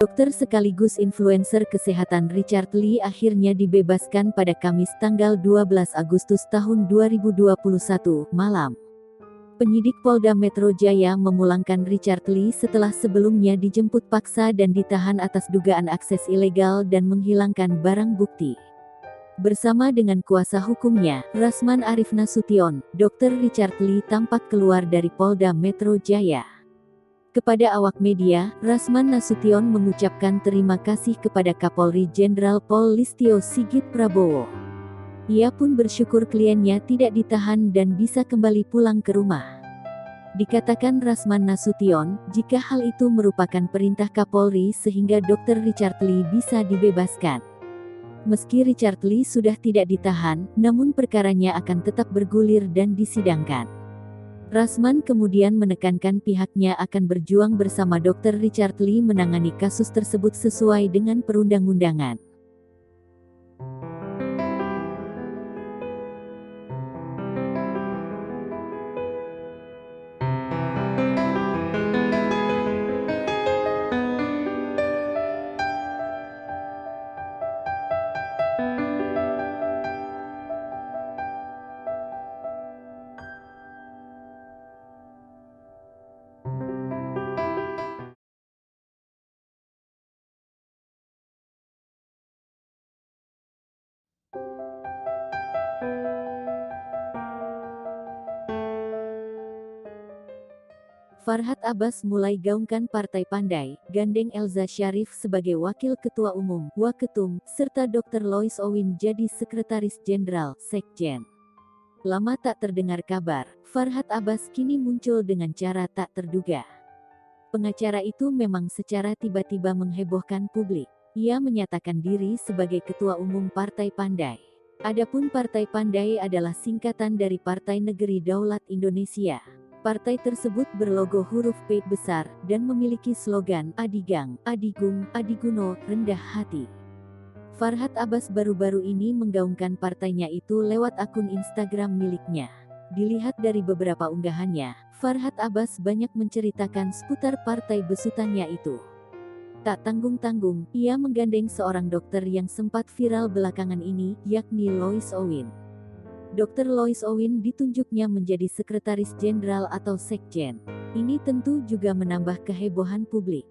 Dokter sekaligus influencer kesehatan Richard Lee akhirnya dibebaskan pada Kamis tanggal 12 Agustus tahun 2021 malam. Penyidik Polda Metro Jaya memulangkan Richard Lee setelah sebelumnya dijemput paksa dan ditahan atas dugaan akses ilegal dan menghilangkan barang bukti. Bersama dengan kuasa hukumnya, Rasman Arif Nasution, Dr. Richard Lee tampak keluar dari Polda Metro Jaya. Kepada awak media, Rasman Nasution mengucapkan terima kasih kepada Kapolri Jenderal Pol Listio Sigit Prabowo. Ia pun bersyukur kliennya tidak ditahan dan bisa kembali pulang ke rumah. Dikatakan Rasman Nasution, jika hal itu merupakan perintah Kapolri sehingga Dr. Richard Lee bisa dibebaskan. Meski Richard Lee sudah tidak ditahan, namun perkaranya akan tetap bergulir dan disidangkan. Rasman kemudian menekankan pihaknya akan berjuang bersama Dr. Richard Lee menangani kasus tersebut sesuai dengan perundang-undangan. Farhad Abbas mulai gaungkan Partai Pandai, gandeng Elza Syarif sebagai Wakil Ketua Umum, Waketum, serta Dr. Lois Owin jadi Sekretaris Jenderal, Sekjen. Lama tak terdengar kabar, Farhad Abbas kini muncul dengan cara tak terduga. Pengacara itu memang secara tiba-tiba menghebohkan publik. Ia menyatakan diri sebagai Ketua Umum Partai Pandai. Adapun Partai Pandai adalah singkatan dari Partai Negeri Daulat Indonesia. Partai tersebut berlogo huruf P besar, dan memiliki slogan, Adigang, Adigung, Adiguno, rendah hati. Farhad Abbas baru-baru ini menggaungkan partainya itu lewat akun Instagram miliknya. Dilihat dari beberapa unggahannya, Farhad Abbas banyak menceritakan seputar partai besutannya itu. Tak tanggung-tanggung, ia menggandeng seorang dokter yang sempat viral belakangan ini, yakni Lois Owin. Dr. Lois Owin ditunjuknya menjadi Sekretaris Jenderal atau Sekjen. Ini tentu juga menambah kehebohan publik.